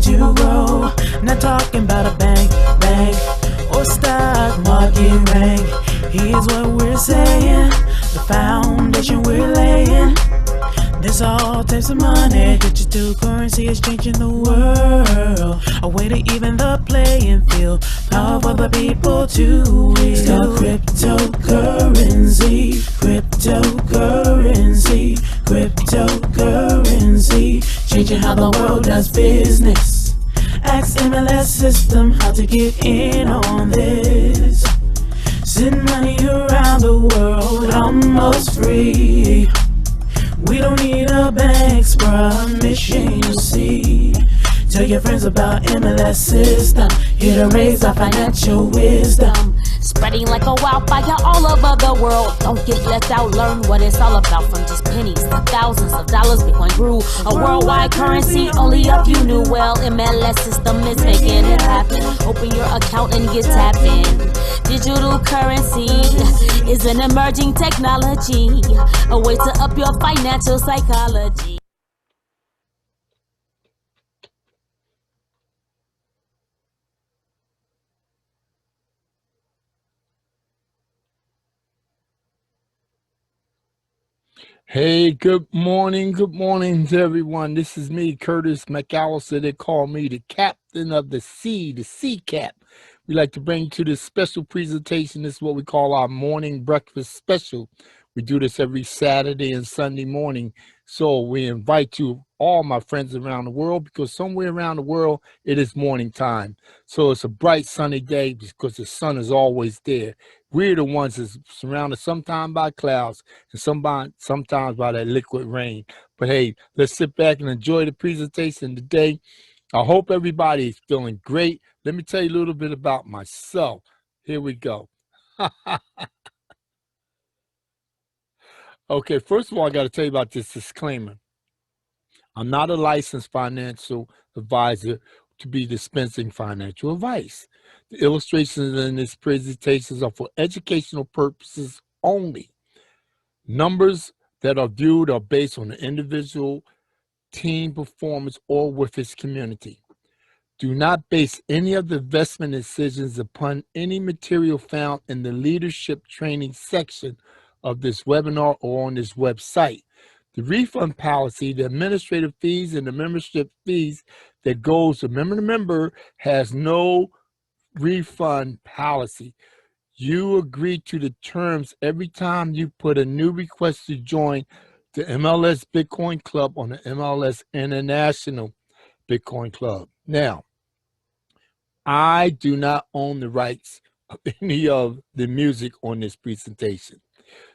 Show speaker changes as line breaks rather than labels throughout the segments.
to grow. Not talking about a bank or stock market rank. Here's what we're saying, the foundation we're laying. This all takes some money. Cryptocurrency is changing the world. A way to even the playing field. Power for the people to wield. It's called cryptocurrency. Cryptocurrency. Cryptocurrency. Changing how the world does business. Ask MLS system how to get in on this. Send money around the world almost free. We don't need a bank's permission, you see. Tell your friends about MLS system. Here to raise our financial wisdom.
Spreading like a wildfire all over the world. Don't get left out, learn what it's all about. From just pennies to thousands of dollars, Bitcoin grew. A worldwide currency, only a few knew. Well, MLS system is making it happen. Open your account and get tapped in. Digital currency is an emerging technology. A way to up your financial psychology.
Hey, good morning to everyone. This is me, Curtis McAllister. They call me the captain of the sea cap. We like to bring you to this special presentation. This is what we call our morning breakfast special. We do this every Saturday and Sunday morning. So we invite you, all my friends around the world, because somewhere around the world, it is morning time. So it's a bright, sunny day because the sun is always there. We're the ones that's surrounded sometimes by clouds and sometimes by that liquid rain. But hey, let's sit back and enjoy the presentation today. I hope everybody is feeling great. Let me tell you a little bit about myself. Here we go. Okay, first of all, I got to tell you about this disclaimer. I'm not a licensed financial advisor to be dispensing financial advice. The illustrations in this presentation are for educational purposes only. Numbers that are viewed are based on the individual, team performance, or with its community. Do not base any of the investment decisions upon any material found in the leadership training section of this webinar or on this website. The refund policy, the administrative fees, and the membership fees that goes to member to member has no refund policy. You agree to the terms every time you put a new request to join the MLS Bitcoin Club on the MLS International Bitcoin Club. Now, I do not own the rights of any of the music on this presentation.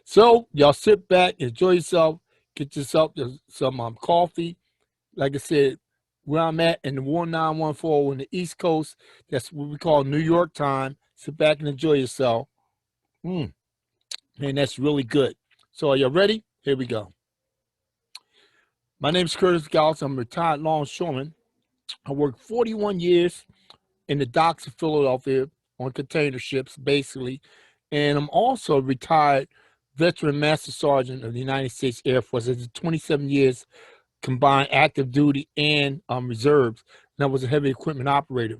So y'all sit back, enjoy yourself, get yourself some coffee. Like I said, where I'm at in the 1914 on the East Coast, that's what we call New York time. Sit back and enjoy yourself. Man, that's really good. So are you ready? Here we go. My name is Curtis McAllister. I'm a retired longshoreman. I worked 41 years in the docks of Philadelphia on container ships, basically. And I'm also a retired veteran master sergeant of the United States Air Force. I did 27 years combined active duty and reserves. And I was a heavy equipment operator.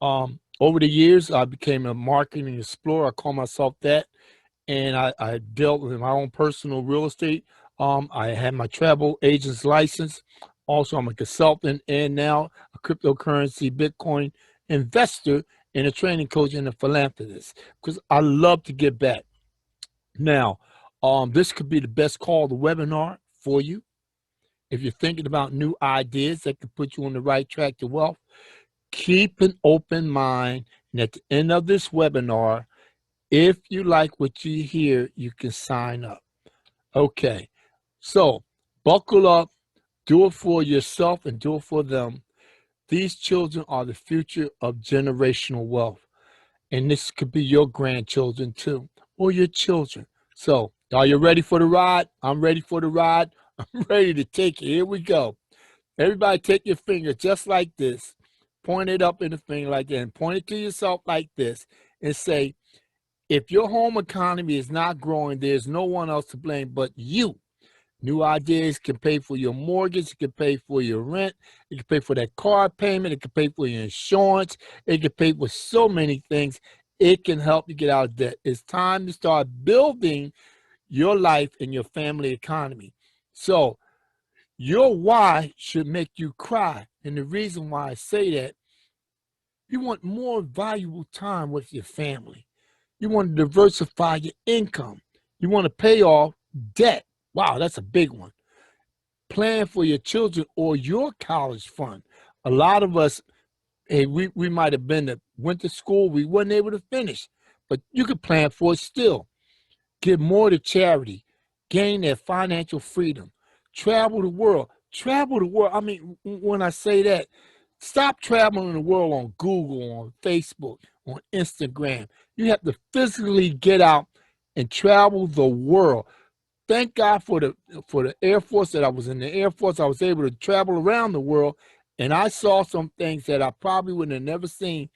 Over the years, I became a marketing explorer. I call myself that. And I dealt with my own personal real estate. I had my travel agent's license. Also, I'm a consultant and now a cryptocurrency Bitcoin investor and a training coach and a philanthropist because I love to give back. Now, this could be the best call to webinar for you. If you're thinking about new ideas that could put you on the right track to wealth, keep an open mind. And at the end of this webinar, if you like what you hear, you can sign up. Okay, so buckle up, do it for yourself and do it for them. These children are the future of generational wealth. And this could be your grandchildren too, or your children. So, are you ready for the ride? I'm ready for the ride. I'm ready to take it. Here we go. Everybody take your finger just like this. Point it up in the finger like that and point it to yourself like this and say, if your home economy is not growing, there's no one else to blame but you. New ideas can pay for your mortgage, it can pay for your rent, it can pay for that car payment, it can pay for your insurance, it can pay for so many things. It can help you get out of debt. It's time to start building your life and your family economy. So your why should make you cry. And the reason why I say that, you want more valuable time with your family. You want to diversify your income. You want to pay off debt. Wow, that's a big one. Plan for your children or your college fund. A lot of us, hey, we might have went to school, we weren't able to finish, but you could plan for it still. Give more to charity. Gain that financial freedom. Travel the world. Travel the world. I mean, when I say that, stop traveling the world on Google, on Facebook, on Instagram. You have to physically get out and travel the world. Thank God for the Air Force, that I was in the Air Force. I was able to travel around the world, and I saw some things that I probably would have never seen,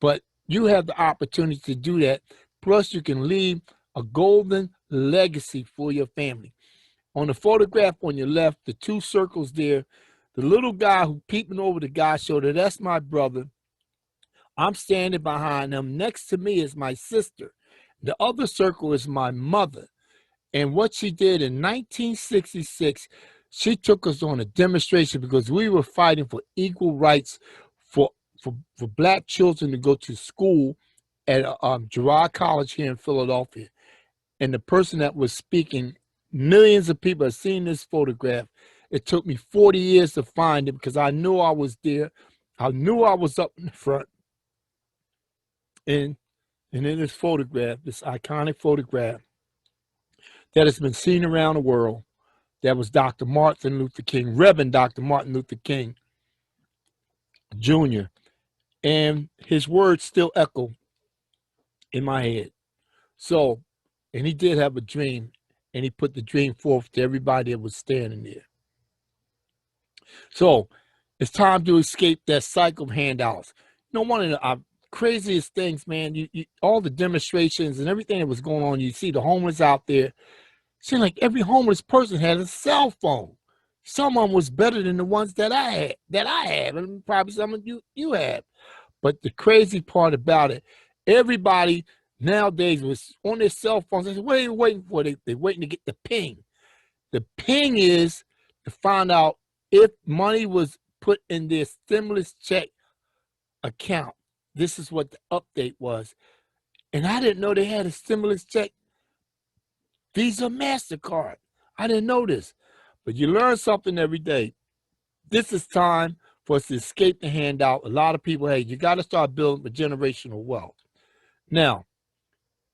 but you have the opportunity to do that. Plus, you can leave a golden legacy for your family. On the photograph on your left, the two circles there, the little guy who peeping over the guy's shoulder, that's my brother. I'm standing behind him. Next to me is my sister. The other circle is my mother. And what she did in 1966, she took us on a demonstration because we were fighting for equal rights for black children to go to school at Girard College here in Philadelphia. And the person that was speaking, millions of people have seen this photograph. It took me 40 years to find it because I knew I was there. I knew I was up in the front. And in this photograph, this iconic photograph that has been seen around the world, that was Dr. Martin Luther King, Reverend Dr. Martin Luther King Jr. And his words still echo in my head. So, and he did have a dream, and he put the dream forth to everybody that was standing there. So, it's time to escape that cycle of handouts. You know, one of the craziest things, man, all the demonstrations and everything that was going on, you see the homeless out there. Seemed like every homeless person had a cell phone. Some of them was better than the ones that I have, and probably some of you have. But the crazy part about it, everybody nowadays was on their cell phones. They said, what are you waiting for? They're waiting to get the ping. The ping is to find out if money was put in their stimulus check account. This is what the update was. And I didn't know they had a stimulus check Visa, MasterCard. I didn't know this. But you learn something every day. This is time for us to escape the handout. A lot of people, hey, you got to start building a generational wealth. Now,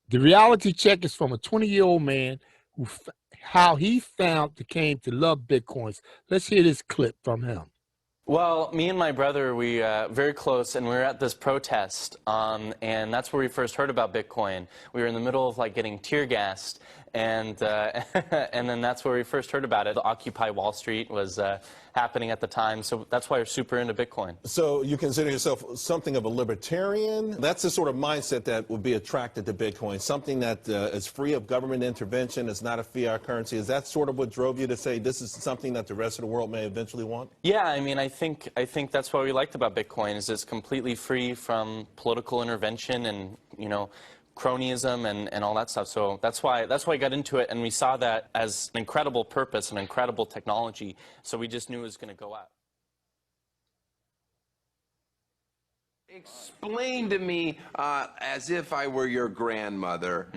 the reality check is from a 20-year-old man who how he came to love Bitcoins. Let's hear this clip from him.
Well, me and my brother, we very close, and we were at this protest, and that's where we first heard about Bitcoin. We were in the middle of like getting tear gassed, and and then that's where we first heard about it. The Occupy Wall Street was happening at the time, so that's why we're super into Bitcoin.
So you consider yourself something of a libertarian? That's the sort of mindset that would be attracted to Bitcoin, something that is free of government intervention, is not a fiat currency. Is that sort of what drove you to say this is something that the rest of the world may eventually want?
Yeah, I mean, I think that's what we liked about Bitcoin, is it's completely free from political intervention and, you know, cronyism and all that stuff. So that's why I got into it, and we saw that as an incredible purpose, an incredible technology. So we just knew it was going to go out.
Explain to me, as if I were your grandmother,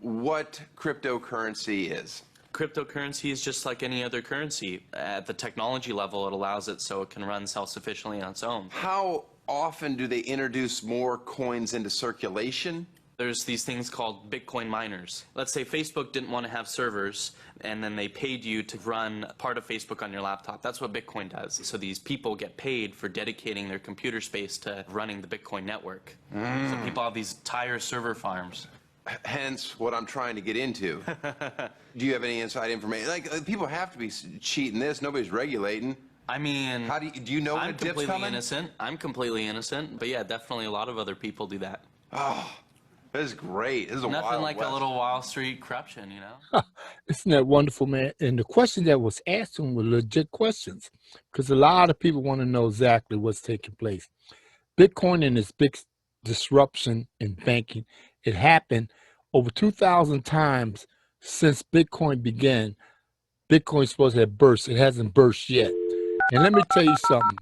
what cryptocurrency is.
Cryptocurrency is just like any other currency. At the technology level, it allows it so it can run self-sufficiently on its own.
How often do they introduce more coins into circulation?
There's these things called Bitcoin miners. Let's say Facebook didn't want to have servers, and then they paid you to run part of Facebook on your laptop. That's what Bitcoin does. So these people get paid for dedicating their computer space to running the Bitcoin network. So people have these entire server farms.
Hence what I'm trying to get into. Do you have any inside information? Like, people have to be cheating this. Nobody's regulating.
I mean,
how do you know when a dip's coming?
I'm completely innocent, but yeah, definitely a lot of other people do that.
Oh, This is great. This is a
Nothing
Wild
like
West.
a little Wall Street corruption, you know?
Isn't that wonderful, man? And the question that was asked them were legit questions, because a lot of people want to know exactly what's taking place. Bitcoin and its big disruption in banking, it happened over 2,000 times since Bitcoin began. Bitcoin's supposed to have burst. It hasn't burst yet. And let me tell you something.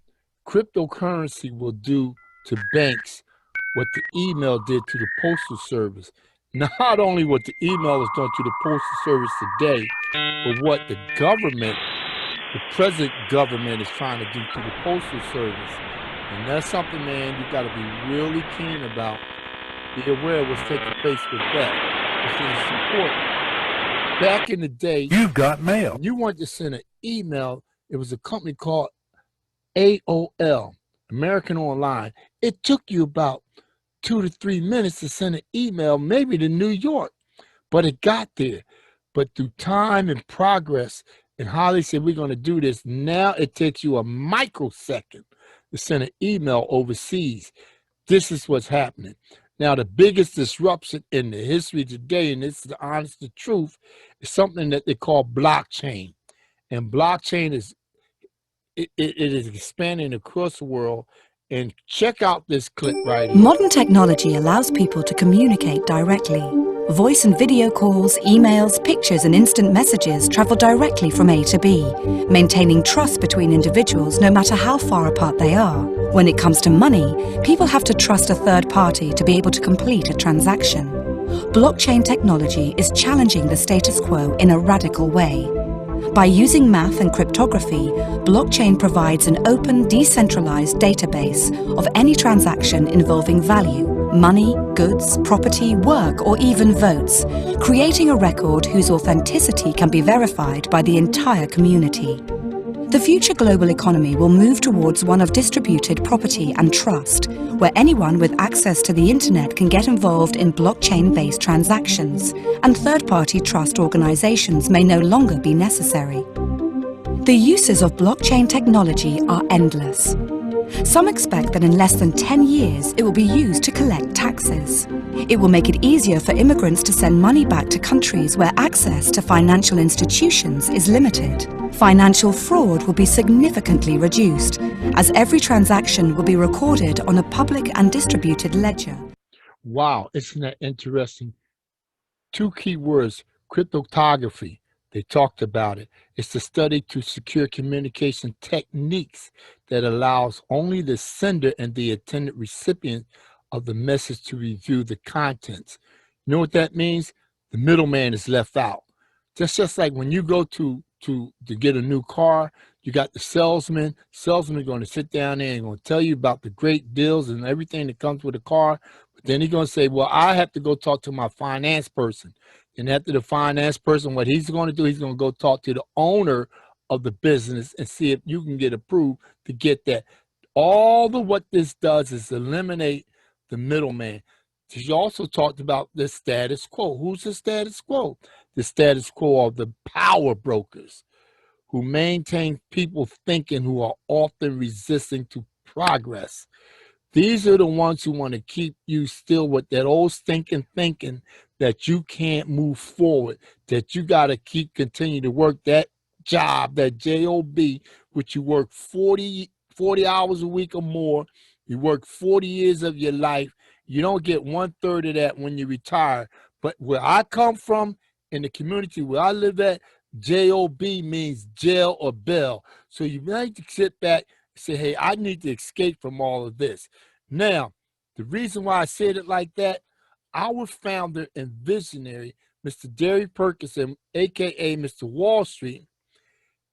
Cryptocurrency will do to banks what the email did to the postal service. Not only what the email is doing to the postal service today, but what the government, the present government, is trying to do to the postal service. And that's something, man, you got to be really keen about. Be aware of what's taking place with that. It's important. Back in the day,
You've got mail.
when you wanted to send an email, it was a company called AOL, American Online. It took you about 2 to 3 minutes to send an email, maybe to New York, but it got there. But through time and progress and how they said we're going to do this, now it takes you a microsecond to send an email overseas. This is what's happening. Now, the biggest disruption in the history today, and this is the honest the truth, is something that they call blockchain. And blockchain is it is expanding across the world. And check out this clip right here.
Modern technology allows people to communicate directly. Voice and video calls, emails, pictures and instant messages travel directly from A to B, maintaining trust between individuals no matter how far apart they are. When it comes to money, people have to trust a third party to be able to complete a transaction. Blockchain technology is challenging the status quo in a radical way. By using math and cryptography, blockchain provides an open, decentralized database of any transaction involving value, money, goods, property, work, or even votes, creating a record whose authenticity can be verified by the entire community. The future global economy will move towards one of distributed property and trust, where anyone with access to the internet can get involved in blockchain-based transactions, and third-party trust organizations may no longer be necessary. The uses of blockchain technology are endless. Some expect that in less than 10 years it will be used to collect taxes. It will make it easier for immigrants to send money back to countries where access to financial institutions is limited. Financial fraud will be significantly reduced, as every transaction will be recorded on a public and distributed ledger.
Wow, isn't that interesting? 2 key words, cryptography. They talked about it. It's the study to secure communication techniques that allows only the sender and the intended recipient of the message to review the contents. You know what that means? The middleman is left out. Just like when you go to get a new car, you got the salesman. Salesman is going to sit down there and going to tell you about the great deals and everything that comes with the car. But then he's going to say, well, I have to go talk to my finance person. And after the finance person, what he's going to do, he's going to go talk to the owner of the business and see if you can get approved to get that. All of what this does is eliminate the middleman. She also talked about the status quo. Who's the status quo? The status quo of the power brokers who maintain people thinking, who are often resisting to progress. These are the ones who want to keep you still with that old stinking thinking that you can't move forward, that you got to continue to work that job, that job, which you work 40 hours a week or more. You work 40 years of your life. You don't get 1/3 of that when you retire. But where I come from, in the community where I live at, job means jail or bell. So you need to sit back and say, hey, I need to escape from all of this. Now, the reason why I said it like that, our founder and visionary, Mr. Derry Perkins, aka Mr. Wall Street.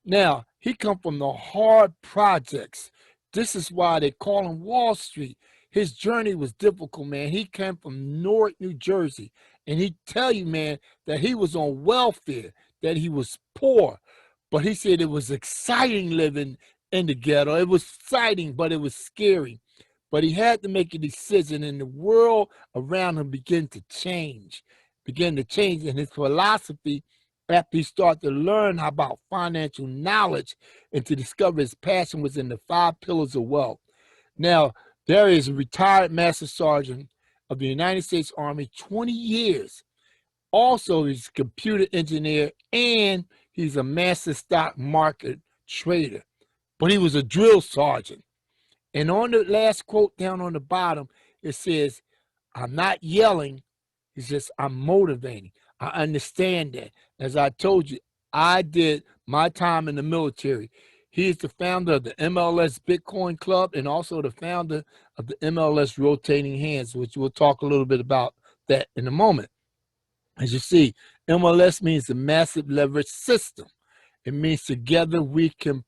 Now, he come from the hard projects. This is why they call him Wall Street. His journey was difficult, man. He came from Newark, New Jersey. And he tell you, man, that he was on welfare, that he was poor. But he said it was exciting living in the ghetto. It was exciting, but it was scary. But he had to make a decision, and the world around him began to change. And his philosophy, after he started to learn about financial knowledge and to discover his passion, was in the 5 pillars of wealth. Now, there is a retired Master Sergeant of the United States Army, 20 years. Also, he's a computer engineer, and he's a master stock market trader. But he was a drill sergeant. And on the last quote down on the bottom, it says, I'm not yelling. It's just, I'm motivating. I understand that. As I told you, I did my time in the military. He is the founder of the MLS Bitcoin Club and also the founder of the MLS Rotating Hands, which we'll talk a little bit about that in a moment. As you see, MLS means the massive leverage system. It means together we can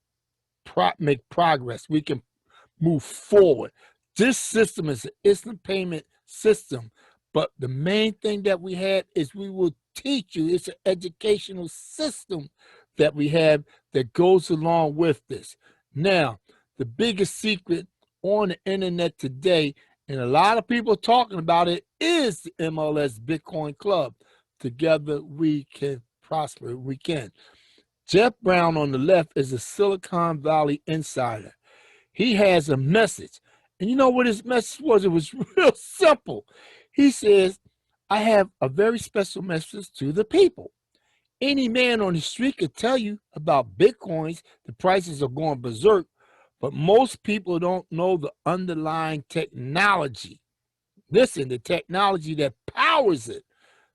make progress. We can move forward. This system is an instant payment system, but the main thing that we have is we will teach you. It's an educational system that we have that goes along with this. Now, the biggest secret on the internet today, and a lot of people talking about it, is the MLS Bitcoin Club. Together we can prosper. We can. Jeff Brown on the left is a Silicon Valley insider. He has a message. And you know what his message was? It was real simple. He says, I have a very special message to the people. Any man on the street could tell you about Bitcoins. The prices are going berserk, but most people don't know the underlying technology. Listen, the technology that powers it,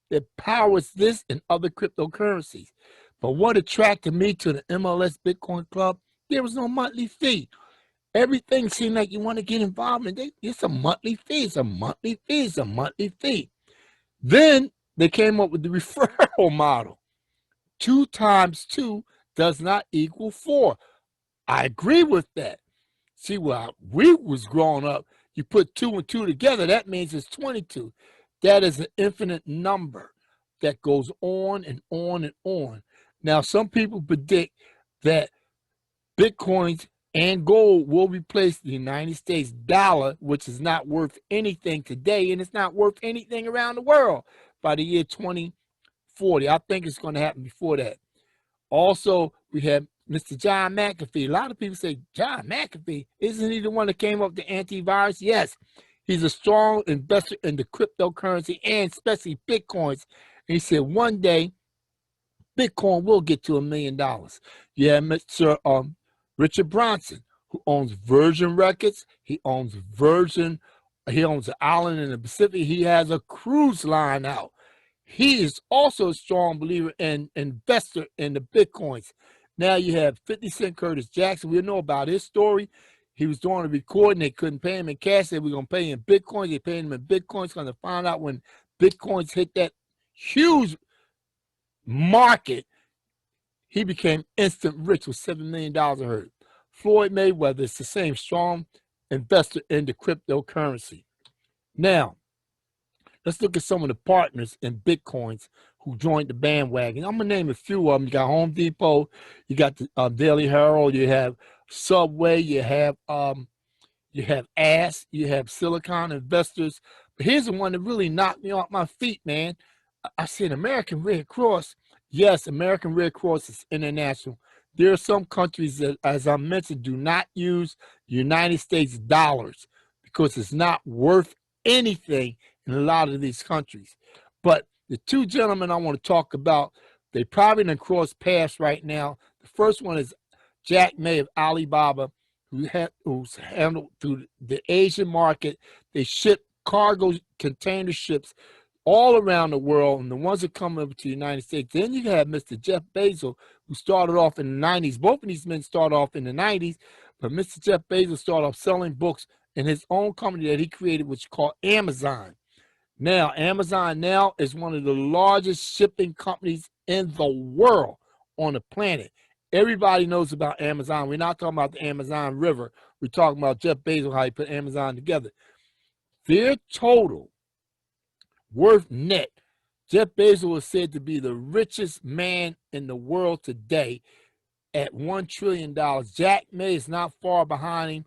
that powers this and other cryptocurrencies. But what attracted me to the MLS Bitcoin Club, there was no monthly fee. Everything seemed like you want to get involved in. It's a monthly fee. It's a monthly fee. It's a monthly fee. Then they came up with the referral model. 2 times 2 does not equal 4. I agree with that. See, while we was growing up, you put 2 and 2 together, that means it's 22. That is an infinite number that goes on and on and on. Now, some people predict that Bitcoins and gold will replace the United States dollar, which is not worth anything today, and it's not worth anything around the world by the year 2040. I think it's going to happen before that. Also, we have Mr. John McAfee. A lot of people say, John McAfee, isn't he the one that came up with the antivirus? Yes. He's a strong investor in the cryptocurrency and especially Bitcoins. And he said one day, Bitcoin will get to $1 million. You have Mr. Richard Branson, who owns Virgin Records. He owns an island in the Pacific. He has a cruise line out. He is also a strong believer and investor in the Bitcoins. Now you have 50 Cent Curtis Jackson. We know about his story. He was doing a recording. They couldn't pay him in cash. They were going to pay him in Bitcoins. They paid him in Bitcoins. Going to find out when Bitcoins hit that huge market, he became instant rich with $7 million I heard. Floyd Mayweather is the same strong investor in the cryptocurrency. Now, let's look at some of the partners in Bitcoins who joined the bandwagon. I'm going to name a few of them. You got Home Depot, you got the Daily Herald, you have Subway, you have ASK, you have Silicon Investors. But here's the one that really knocked me off my feet, man. I said American Red Cross. Yes, American Red Cross is international. There are some countries that, as I mentioned, do not use United States dollars because it's not worth anything in a lot of these countries. But the 2 gentlemen I want to talk about, they probably done cross paths right now. The first one is Jack May of Alibaba, who's handled through the Asian market. They ship cargo container ships all around the world, and the ones that come over to the United States. Then you have Mr. Jeff Bezos, who started off in the 90s. Both of these men started off in the 90s, but Mr. Jeff Bezos started off selling books in his own company that he created, which is called Amazon. Now, Amazon now is one of the largest shipping companies in the world on the planet. Everybody knows about Amazon. We're not talking about the Amazon River. We're talking about Jeff Bezos, how he put Amazon together. Their total worth net, Jeff Bezos is said to be the richest man in the world today at $1 trillion. Jack May is not far behind him.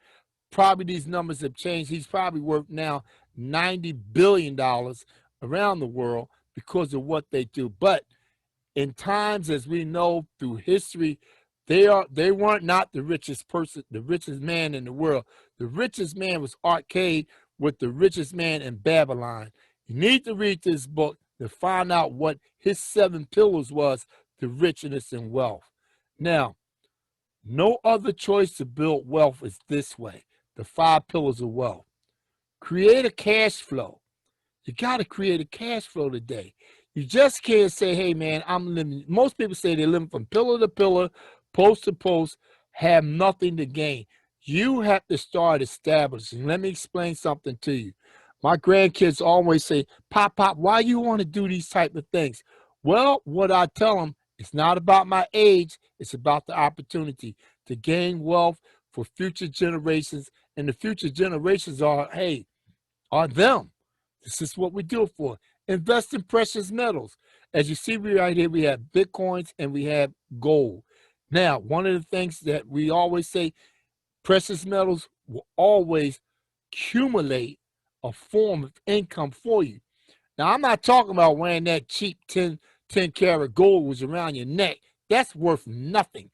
Probably these numbers have changed. He's probably worth now $90 billion around the world because of what they do. But in times, as we know through history, they weren't not the richest person, the richest man in the world. The richest man was Arcade with the richest man in Babylon. You need to read this book to find out what his 7 pillars was to richness and wealth. Now, no other choice to build wealth is this way, the 5 pillars of wealth. Create a cash flow. You got to create a cash flow today. You just can't say, hey, man, I'm living. Most people say they're living from pillar to pillar, post to post, have nothing to gain. You have to start establishing. Let me explain something to you. My grandkids always say, Pop, why you want to do these type of things? Well, what I tell them, it's not about my age. It's about the opportunity to gain wealth for future generations. And the future generations are them. This is what we do it for. Invest in precious metals. As you see right here, we have Bitcoins and we have gold. Now, one of the things that we always say, precious metals will always accumulate a form of income for you. Now, I'm not talking about wearing that cheap 10 karat gold was around your neck. That's worth nothing.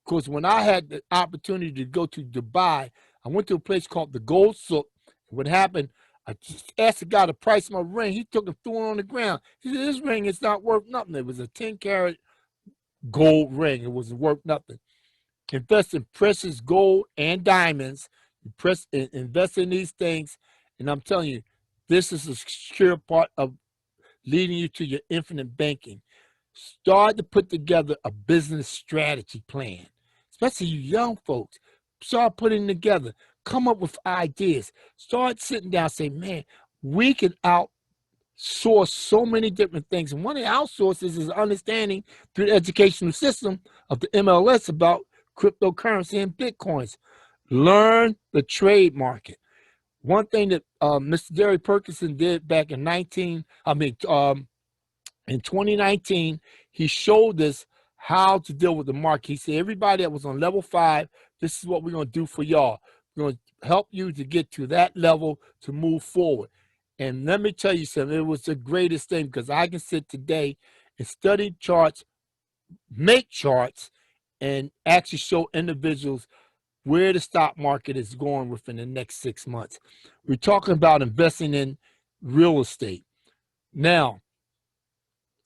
Because when I had the opportunity to go to Dubai, I went to a place called the Gold Souk. What happened, I just asked the guy to price my ring. He took and threw it on the ground. He said, this ring is not worth nothing. It was a 10 karat gold ring. It wasn't worth nothing. Invest in precious gold and diamonds. Invest in these things. And I'm telling you, this is a secure part of leading you to your infinite banking. Start to put together a business strategy plan, especially you young folks. Start putting together. Come up with ideas. Start sitting down and say, man, we can outsource so many different things. And one of the outsources is understanding through the educational system of the MLS about cryptocurrency and Bitcoins. Learn the trade market. One thing that Mr. Derry Perkinson did back in 2019, he showed us how to deal with the market. He said, everybody that was on level 5, this is what we're going to do for y'all. We're going to help you to get to that level to move forward. And let me tell you something, it was the greatest thing because I can sit today and study charts, make charts, and actually show individuals where the stock market is going within the next 6 months. We're talking about investing in real estate. Now,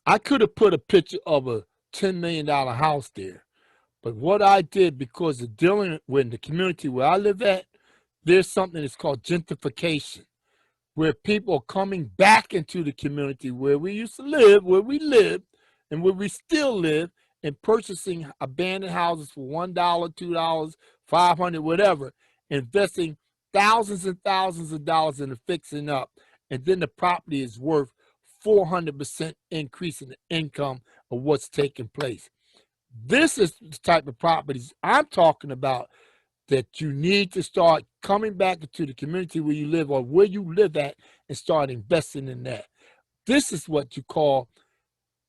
I could have put a picture of a $10 million house there, but what I did, because of dealing with the community where I live at, there's something that's called gentrification, where people are coming back into the community where we used to live, where we lived, and where we still live, and purchasing abandoned houses for $1, $2, $500, whatever, investing thousands and thousands of dollars in the fixing up, and then the property is worth 400% increase in the income of what's taking place. This is the type of properties I'm talking about that you need to start coming back into the community where you live or where you live at and start investing in that. This is what you call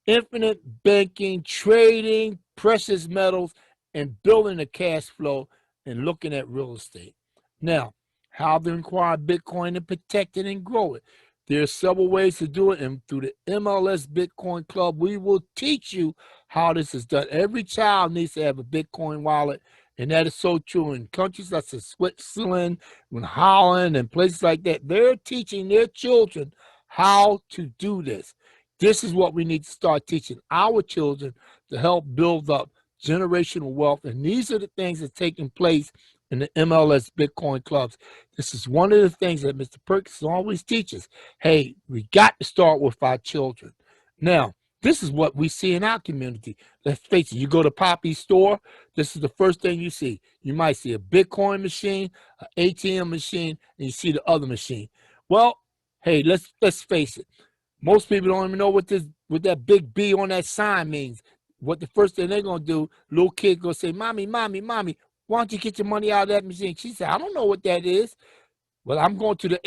infinite banking, trading, precious metals, and building a cash flow and looking at real estate. Now, how to acquire Bitcoin and protect it and grow it. There are several ways to do it, and through the MLS Bitcoin Club, we will teach you how this is done. Every child needs to have a Bitcoin wallet, and that is so true. In countries such as Switzerland, and Holland, and places like that, they're teaching their children how to do this. This is what we need to start teaching our children to help build up generational wealth, and these are the things that are taking place in the MLS Bitcoin clubs. This is one of the things that Mr. Perkins always teaches. Hey, we got to start with our children. Now, this is what we see in our community. Let's face it, you go to Poppy's store, this is the first thing you see. You might see a Bitcoin machine, an ATM machine, and you see the other machine. Well, hey, let's face it. Most people don't even know what that big B on that sign means. What the first thing they're going to do, little kid going to say, Mommy, Mommy, Mommy, why don't you get your money out of that machine? She said, I don't know what that is. Well, I'm going to the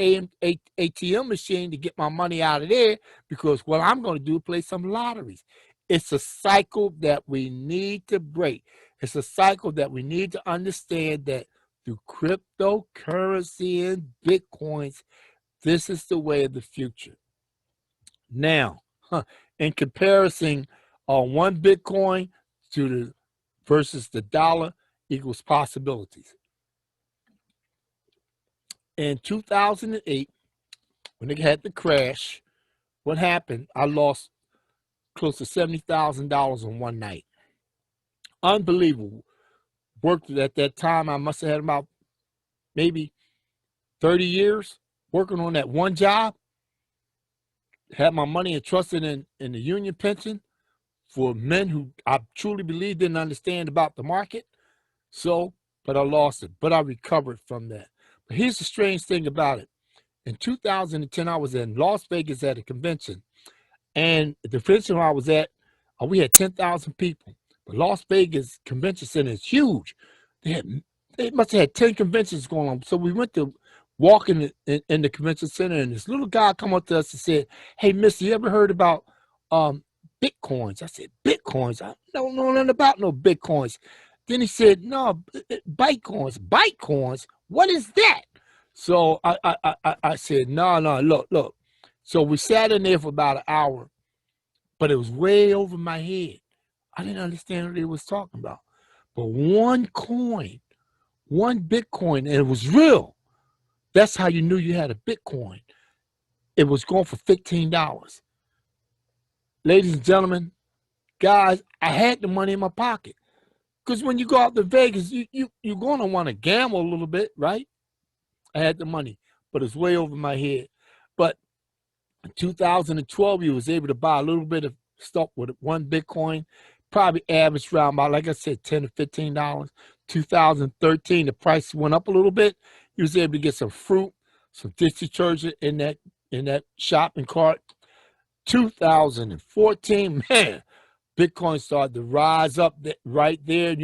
ATM machine to get my money out of there because what I'm going to do is play some lotteries. It's a cycle that we need to break. It's a cycle that we need to understand that through cryptocurrency and Bitcoins, this is the way of the future. Now, in comparison, one Bitcoin versus the dollar equals possibilities. in 2008, when they had the crash, what happened? I lost close to $70,000 in one night. Unbelievable. Worked at that time. I must have had about maybe 30 years working on that one job. Had my money entrusted in the union pension for men who I truly believe didn't understand about the market. So, but I lost it. But I recovered from that. But here's the strange thing about it. In 2010, I was in Las Vegas at a convention. And the convention I was at, we had 10,000 people. The Las Vegas Convention Center is huge. They must have had 10 conventions going on. So we went to walk in the convention center, and this little guy come up to us and said, "Hey, mister, you ever heard about Bitcoins?" I said, "Bitcoins? I don't know nothing about no Bitcoins." Then he said, "No, Bitcoins. Bitcoins? What is that?" So I said, no, look. So we sat in there for about an hour, but it was way over my head. I didn't understand what he was talking about. But one coin, one Bitcoin, and it was real. That's how you knew you had a Bitcoin. It was going for $15. Ladies and gentlemen, guys, I had the money in my pocket. Because when you go out to Vegas, you're going to want to gamble a little bit, right? I had the money, but it's way over my head. But in 2012, you was able to buy a little bit of stuff with one Bitcoin, probably averaged around about, like I said, $10 to $15. 2013, the price went up a little bit. You was able to get some fruit, some dish detergent in that shopping cart. 2014, man, Bitcoin started to rise up right there.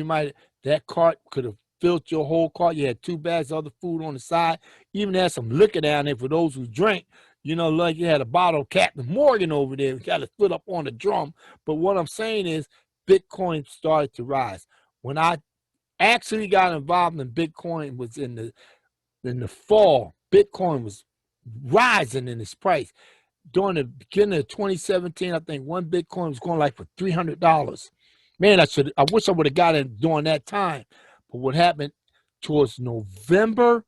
That cart could have filled your whole cart. You had 2 bags of other food on the side. Even had some liquor down there for those who drink. You know, like you had a bottle of Captain Morgan over there. You got to put up on the drum. But what I'm saying is Bitcoin started to rise. When I actually got involved in Bitcoin was in the fall. Bitcoin was rising in its price. During the beginning of 2017, I think one Bitcoin was going like for $300. Man, I wish I would have got it during that time. But what happened towards November,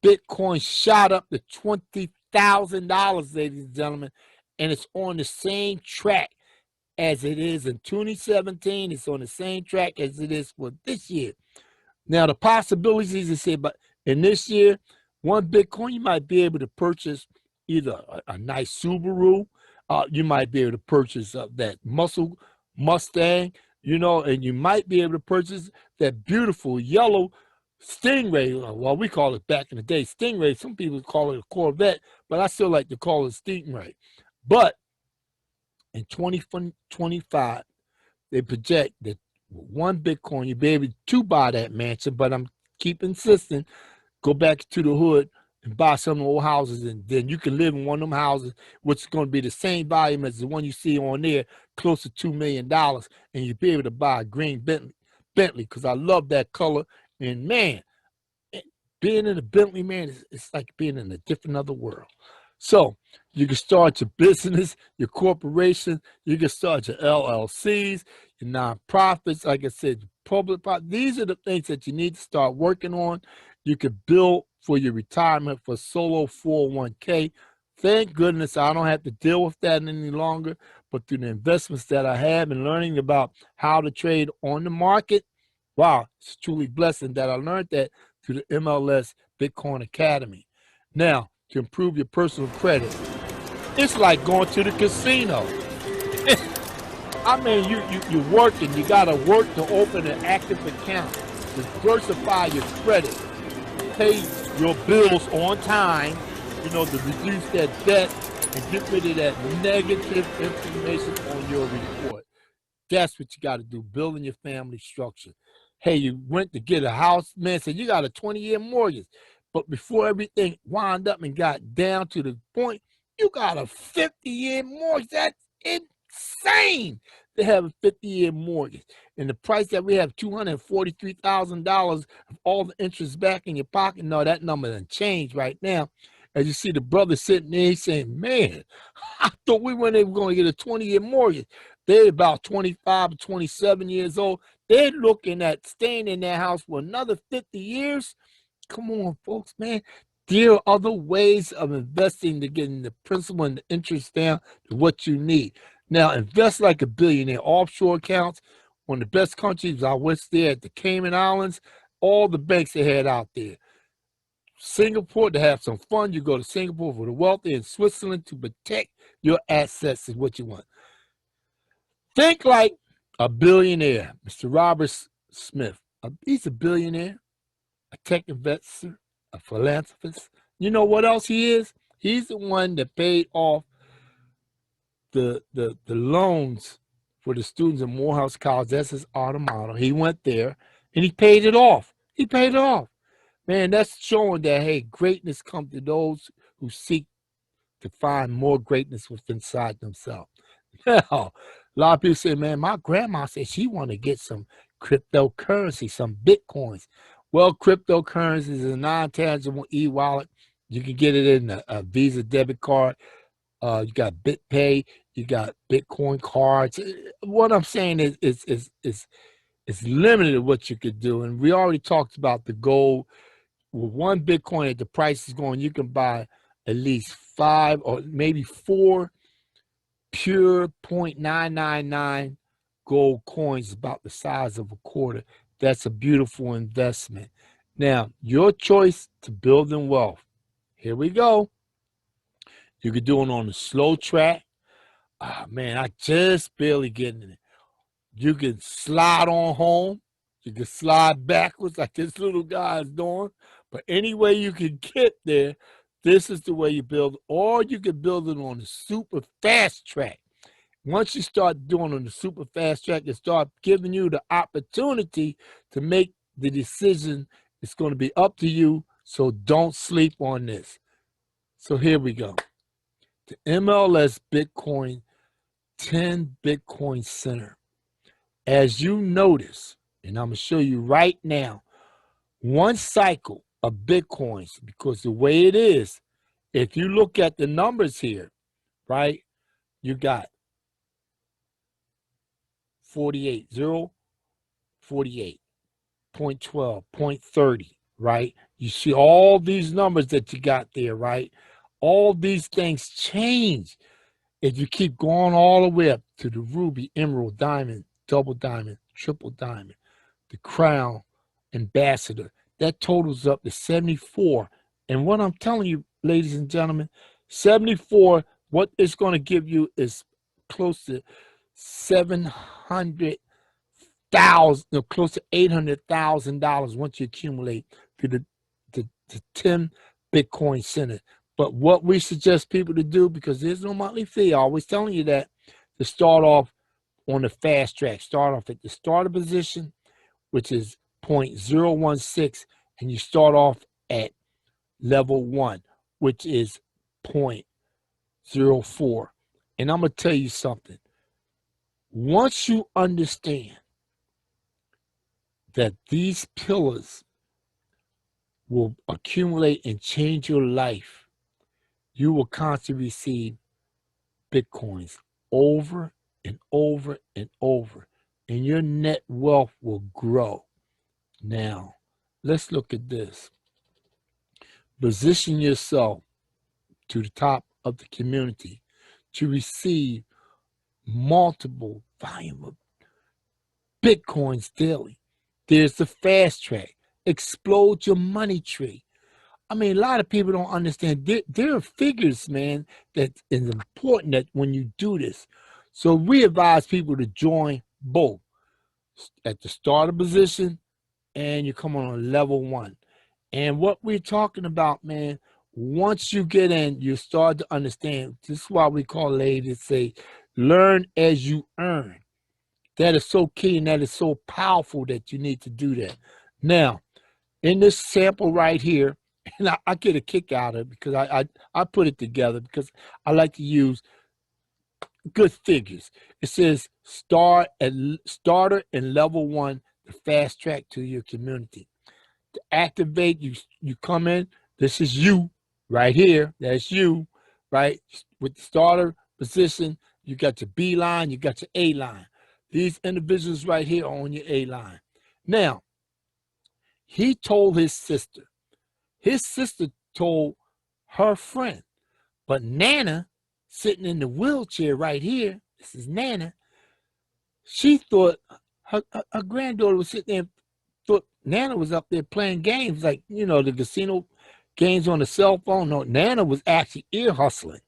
Bitcoin shot up to $20,000, ladies and gentlemen, and it's on the same track as it is in 2017. It's on the same track as it is for this year. Now, the possibilities, I say, but in this year, one Bitcoin, you might be able to purchase either a nice Subaru, you might be able to purchase that muscle Mustang, you know, and you might be able to purchase that beautiful yellow Stingray. Well, we call it back in the day Stingray. Some people call it a Corvette, but I still like to call it Stingray. But in 2025, they project that one Bitcoin, you'll be able to buy that mansion, but I'm keep insisting, go back to the hood and buy some of the old houses, and then you can live in one of them houses, which is going to be the same volume as the one you see on there, close to $2 million, and you'll be able to buy a green Bentley, because I love that color. And man, being in a Bentley, man, it's like being in a different other world. So you can start your business, your corporation, you can start your LLCs, your nonprofits, like I said, public. These are the things that you need to start working on. You can build for your retirement for solo 401k. Thank goodness I don't have to deal with that any longer. But through the investments that I have and learning about how to trade on the market, wow, it's truly blessing that I learned that through the MLS Bitcoin Academy. Now, to improve your personal credit, it's like going to the casino. I mean, you're working. You got to work to open an active account, diversify your credit, pay your bills on time, you know, to reduce that debt and get rid of that negative information on your report. That's what you got to do, building your family structure. Hey, you went to get a house, man said you got a 20-year mortgage. But before everything wound up and got down to the point, you got a 50-year mortgage. That's insane to have a 50-year mortgage. And the price that we have, $243,000 of all the interest back in your pocket, no, that number doesn't change right now. As you see the brother sitting there, he's saying, man, I thought we weren't even going to get a 20-year mortgage. They're about 25 or 27 years old. They're looking at staying in their house for another 50 years. Come on, folks, man. There are other ways of investing to getting the principal and the interest down to what you need. Now, invest like a billionaire. Offshore accounts, one of the best countries. I was there at the Cayman Islands, all the banks they had out there. Singapore, to have some fun, you go to Singapore for the wealthy, and Switzerland to protect your assets is what you want. Think like a billionaire, Mr. Robert Smith. He's a billionaire, a tech investor, a philanthropist. You know what else he is? He's the one that paid off the loans for the students at Morehouse College. That's his alma mater. He went there and he paid it off. He paid it off. Man, that's showing that, hey, greatness comes to those who seek to find more greatness within inside themselves. Now, a lot of people say, man, my grandma said she want to get some cryptocurrency, some Bitcoins. Well, cryptocurrency is a non-tangible e-wallet. You can get it in a Visa debit card. You got BitPay. You got Bitcoin cards. What I'm saying is it's limited what you could do. And we already talked about the gold. With one Bitcoin, at the price is going, you can buy at least 5 or maybe 4 pure 0.999 gold coins about the size of a quarter. That's a beautiful investment. Now, your choice to building wealth. Here we go. You can do it on the slow track. Man, I just barely getting it. You can slide on home. You can slide backwards like this little guy is doing. But any way you can get there, this is the way you build. Or you can build it on the super fast track. Once you start doing on the super fast track, it start giving you the opportunity to make the decision. It's going to be up to you, so don't sleep on this. So here we go. The MLS Bitcoin 10 Bitcoin Center. As you notice, and I'm going to show you right now, one cycle of Bitcoins, because the way it is, if you look at the numbers here, right, you got 48, 0, 48, 0.12, 0.30, right? You see all these numbers that you got there, right? All these things change if you keep going all the way up to the ruby, emerald, diamond, double diamond, triple diamond, the crown, ambassador. That totals up to 74. And what I'm telling you, ladies and gentlemen, 74, what it's going to give you is close to 700,000, close to $800,000 once you accumulate to the 10 Bitcoin Center. But what we suggest people to do, because there's no monthly fee, I'm always telling you that, to start off on the fast track. Start off at the starter position, which is 0.016, and you start off at level 1, which is 0.04. And I'm going to tell you something. Once you understand that these pillars will accumulate and change your life, you will constantly receive Bitcoins over and over and over, and your net wealth will grow. Now, let's look at this. Position yourself to the top of the community to receive multiple volume of Bitcoins daily. There's the fast track. Explode your money tree. I mean, a lot of people don't understand. There are figures, man, that is important that when you do this. So we advise people to join both at the starter position and you come on level 1. And what we're talking about, man, once you get in, you start to understand. This is why we call ladies say, learn as you earn. That is so key and that is so powerful that you need to do that. Now, in this sample right here, and I get a kick out of it because I put it together because I like to use good figures. It says starter and level 1, the fast track to your community. To activate, you come in. This is you right here. That's you, right? With the starter position, you got your B line, you got your A line. These individuals right here are on your A line. Now, he told his sister told her friend. But Nana, sitting in the wheelchair right here, this is Nana, she thought her granddaughter was sitting there, thought Nana was up there playing games, like, you know, the casino games on the cell phone. No, Nana was actually ear hustling.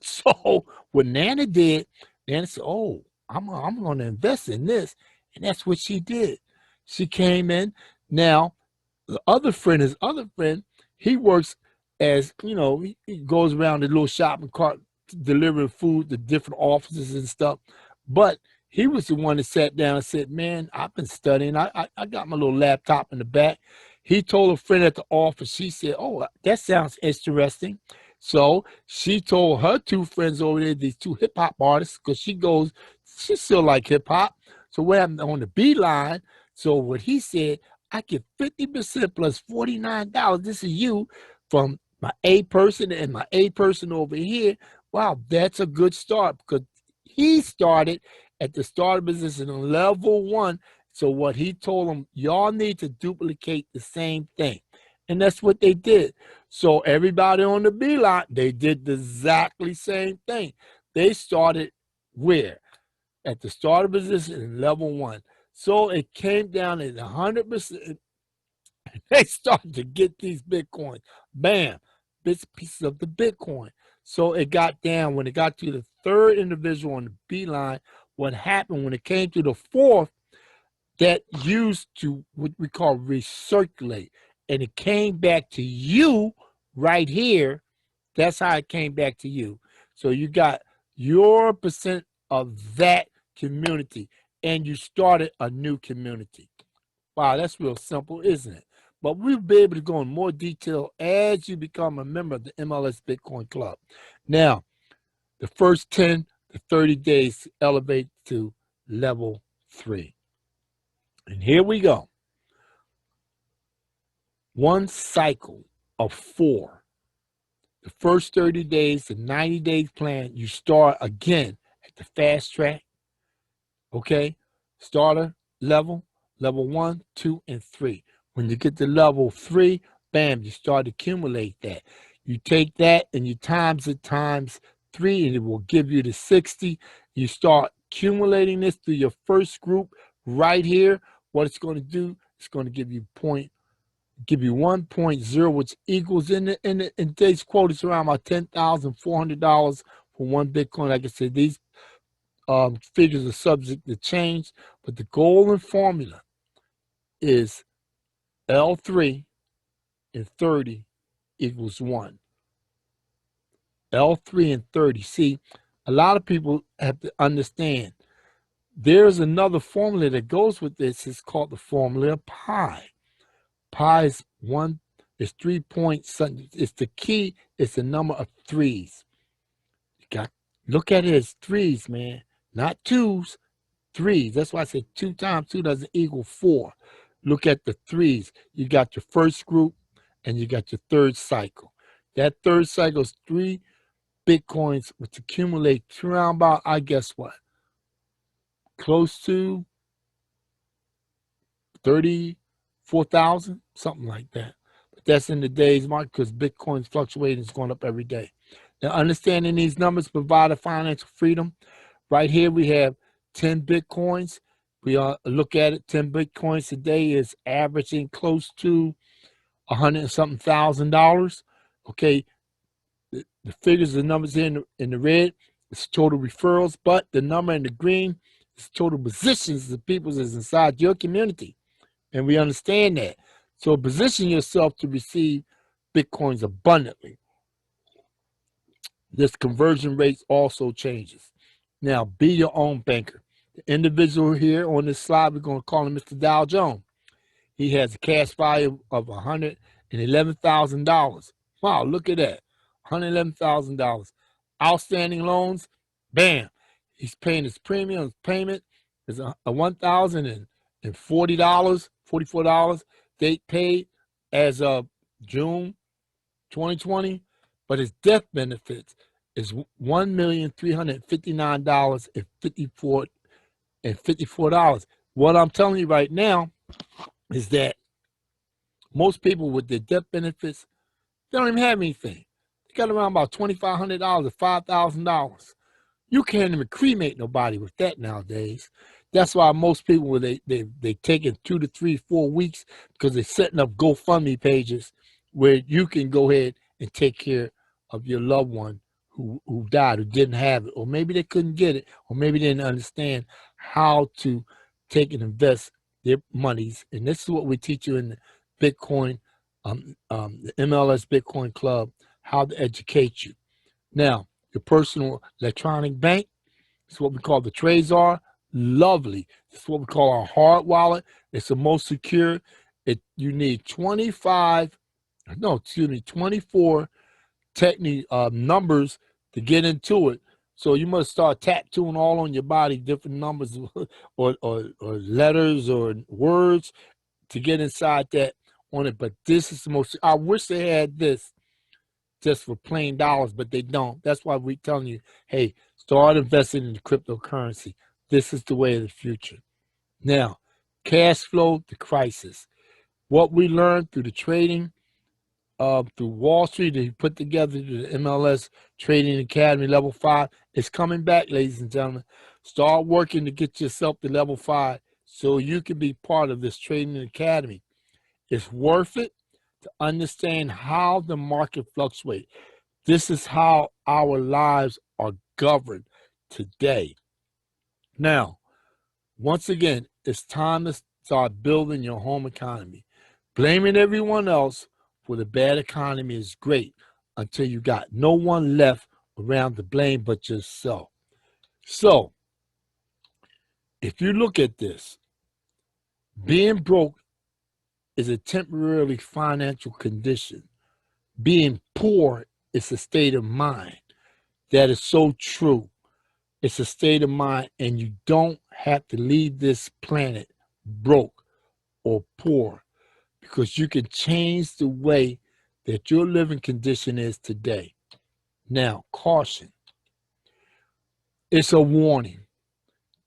So what Nana did, Nana said, oh, I'm going to invest in this. And that's what she did. She came in. Now, the other friend, his other friend, he works as, you know, he goes around the little shopping cart delivering food to different offices and stuff. But he was the one that sat down and said, man, I've been studying. I got my little laptop in the back. He told a friend at the office, she said, oh, that sounds interesting. So she told her two friends over there, these two hip hop artists, because she still like hip hop. So what happened on the B line? So what he said, I get 50% plus $49. This is you from my A person and my A person over here. Wow, that's a good start, because he started at the start of business in level 1. So what he told them, y'all need to duplicate the same thing. And that's what they did. So everybody on the B line, they did the exactly same thing. They started where? At the start of business in level 1. So it came down at 100%. They started to get these Bitcoins. Bam, bits pieces of the Bitcoin. So it got down, when it got to the third individual on the B line, what happened when it came to the fourth, that used to what we call recirculate. And it came back to you right here. That's how it came back to you. So you got your percent of that community, and you started a new community. Wow, that's real simple, isn't it? But we'll be able to go in more detail as you become a member of the MLS Bitcoin Club. Now, the first 10 to 30 days elevate to level 3. And here we go. One cycle of 4. The first 30 days, the 90 days plan, you start again at the fast track. Okay? Starter level, level 1, 2, and 3. When you get to level 3, bam, you start to accumulate that. You take that and you times it times 3, and it will give you the 60. You start accumulating this through your first group right here. What it's going to do, it's going to give you 1.0, which equals in today's quote, it's around about $10,400 for one Bitcoin. Like I said, these figures are subject to change, but the golden formula is L3 and 30 equals 1. L3 and 30. See, a lot of people have to understand there's another formula that goes with this. It's called the formula of pi. Pi is 3 points. It's the key. It's the number of 3s. You got look at it as 3s, man, not 2s. 3s. That's why I said 2 times 2 doesn't equal 4. Look at the 3s. You got your first group and you got your third cycle. That third cycle is 3 Bitcoins, which accumulate to around about, I guess what? Close to 34,000, something like that. But that's in the day's market, because Bitcoin's fluctuating, it's going up every day. Now, understanding these numbers provide a financial freedom. Right here, we have 10 Bitcoins. We look at it, 10 Bitcoins today is averaging close to $100,000 and something. Okay, the figures, the numbers in the red is total referrals, but the number in the green is total positions the people is inside your community. And we understand that. So position yourself to receive Bitcoins abundantly. This conversion rate also changes. Now, be your own banker. The individual here on this slide, we're going to call him Mr. Dow Jones. He has a cash value of $111,000. Wow, look at that. $111,000. Outstanding loans, bam. He's paying his premium. His payment is $1,040, $44. Date paid as of June 2020. But his death benefits is $1,359,54. What I'm telling you right now is that most people with their death benefits, They don't even have anything. They got around about $2,500 or $5,000. You can't even cremate nobody with that nowadays. That's why most people, they taking 2 to 3, 4 weeks because they're setting up GoFundMe pages where you can go ahead and take care of your loved one who died, who didn't have it, or maybe they couldn't get it, or maybe they didn't understand how to take and invest their monies. And this is what we teach you in the Bitcoin, the MLS Bitcoin Club, how to educate you. Now, your personal electronic bank, it's what we call the Trezor. Lovely. It's what we call our hard wallet. It's the most secure. You need 24 numbers to get into it. So you must start tattooing all on your body, different numbers or letters or words to get inside that on it. But this is the most, I wish they had this just for plain dollars, but they don't. That's why we're telling you, hey, start investing in the cryptocurrency. This is the way of the future. Now, cash flow to crisis. What we learned through the trading, through Wall Street, that he put together the MLS Trading Academy Level 5, is coming back, ladies and gentlemen. Start working to get yourself to Level 5 so you can be part of this Trading Academy. It's worth it to understand how the market fluctuates. This is how our lives are governed today. Now, once again, it's time to start building your home economy. Blaming everyone else for the bad economy is great until you got no one left around to blame but yourself. So, if you look at this, being broke is a temporary financial condition. Being poor is a state of mind. That is so true. It's a state of mind, and you don't have to leave this planet broke or poor, because you can change the way that your living condition is today. Now, caution. It's a warning.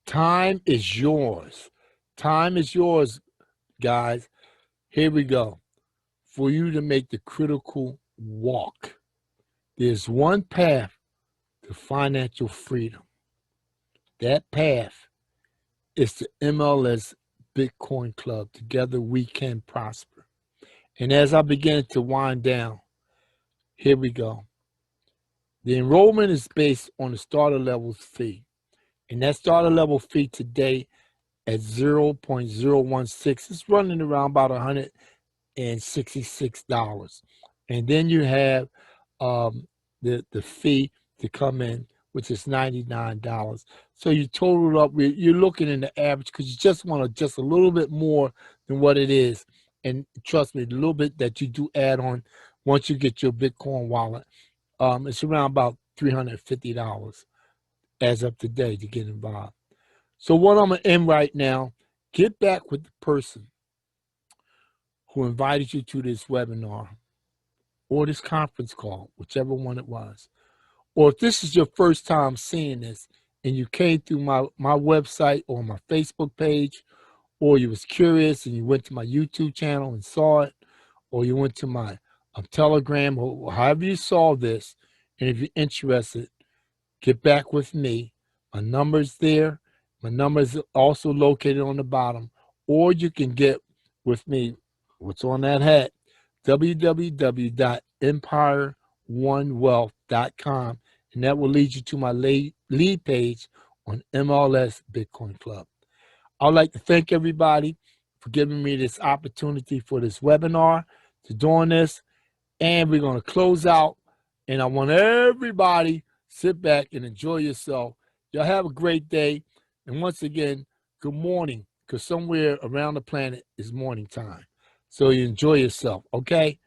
Time is yours. Time is yours, guys. Here we go. For you to make the critical walk. There's one path to financial freedom. That path is the MLS Bitcoin Club. Together we can prosper. And as I begin to wind down, here we go. The enrollment is based on the starter level fee. And that starter level fee today at 0.016 is running around about $166. And then you have the fee to come in, which is $99. So you total up, you're looking in the average, because you just want just a little bit more than what it is. And trust me, the little bit that you do add on once you get your Bitcoin wallet, it's around about $350 as of today to get involved. So what I'm going to end right now, get back with the person who invited you to this webinar or this conference call, whichever one it was. Or if this is your first time seeing this and you came through my website or my Facebook page, or you was curious and you went to my YouTube channel and saw it, or you went to my Telegram, or however you saw this, and if you're interested, get back with me. My number's there. My number is also located on the bottom, or you can get with me, what's on that hat, www.empireonewealth.com, and that will lead you to my lead page on MLS Bitcoin Club. I'd like to thank everybody for giving me this opportunity for this webinar, to doing this, and we're going to close out, and I want everybody sit back and enjoy yourself. Y'all have a great day. And once again, good morning, because somewhere around the planet is morning time. So you enjoy yourself, okay?